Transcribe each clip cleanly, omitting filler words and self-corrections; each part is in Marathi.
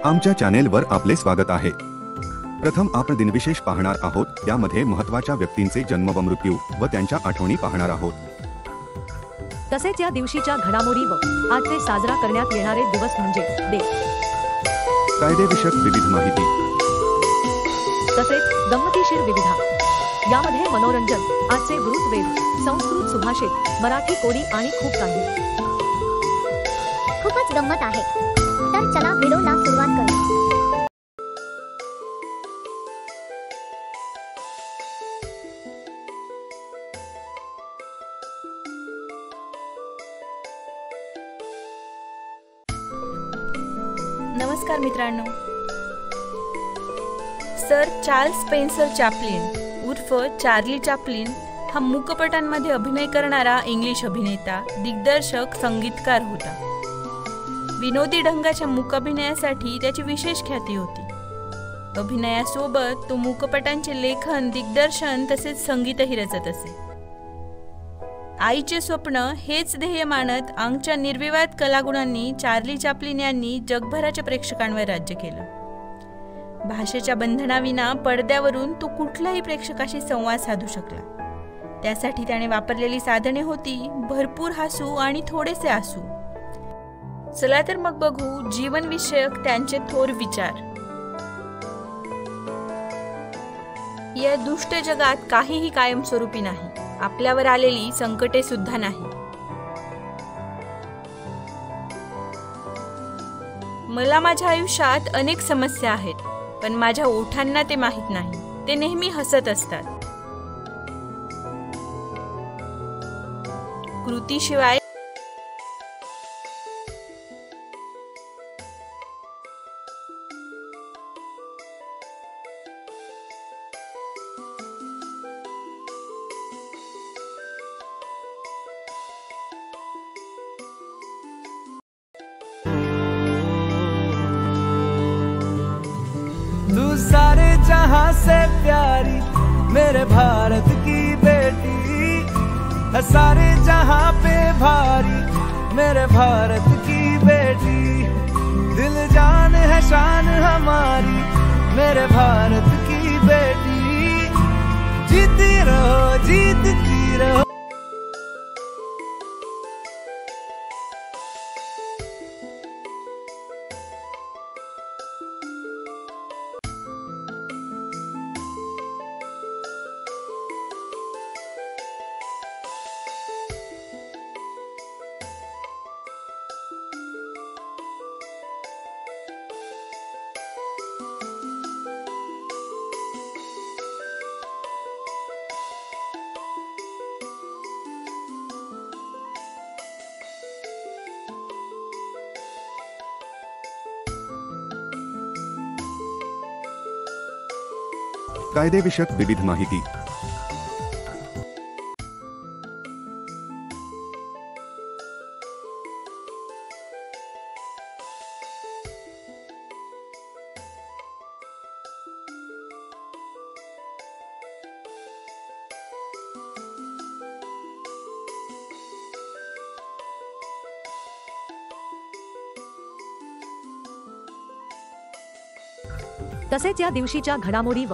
आमच्या चॅनेलवर आपले स्वागत आहे। प्रथम आपण दिनविशेष पाहणार आहोत, त्यामध्ये महत्त्वाच्या व्यक्तींचे जन्म व मृत्यू व त्यांच्या आठवणी पाहणार आहोत। तसेच या दिवशीच्या घडामोडी व आज ते साजरा करण्यात येणारे दिवस म्हणजे कायदेविषयक विविध माहिती, तसेच गंमतीशीर विविधा, यामध्ये मनोरंजन, आजचे वृत्तवेध, संस्कृत सुभाषित, मराठी कोडी आणि खूप काही। खूपच गंमत आहे, तर चला व्हिडिओला सुरुवात करू। नमस्कार मित्रांनो, सर चार्ल्स स्पेन्सर चॅप्लिन उर्फ चार्ली चॅप्लिन हा मूकपटांमध्ये अभिनय करणारा इंग्लिश अभिनेता, दिग्दर्शक, संगीतकार होता। विनोदी ढंगाच्या मूकाभिनयासाठी त्याची विशेष ख्याती होती। अभिनयासोबत तो मूकपटांचे लेखन, दिग्दर्शन तसेच संगीतही रचत असे। आईचे स्वप्न हेच ध्येय मानत आंगच्या निर्विवाद कलागुणांनी चार्ली चॅप्लिन यांनी जगभराच्या प्रेक्षकांवर राज्य केलं। भाषेच्या बंधनाविना पडद्यावरून तो कुठल्याही प्रेक्षकाशी संवाद साधू शकला। त्यासाठी त्याने वापरलेली साधने होती भरपूर हसू आणि थोडेसे आसू। चला तर मग बघू जीवनविषयक त्यांचे थोर विचार। या दुष्ट जगात काहीही कायमस्वरूपी नाही, आपल्यावर आलेली संकटे सुद्धा नाही। मला माझ्या आयुष्यात अनेक समस्या आहेत, पण माझ्या ओठांना ते माहीत नाही, ते नेहमी हसत असतात। कृतीशिवाय तू सारे जहां से प्यारी मेरे भारत की बेटी है, सारे जहां पे भारी मेरे भारत की बेटी। दिल जान है शान हमारी मेरे भारत की बेटी। जीती रहो जीतती रहो। कायदेविषयक विविध माहिती, तसेच या दिवशीच्या घडामोडी व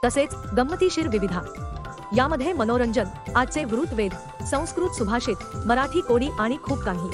तसेच गंमतीशीर विविधा. यामध्ये मनोरंजन, आजचे वृत्तवेध, संस्कृत सुभाषित, मराठी कोडी आणि खूप काही.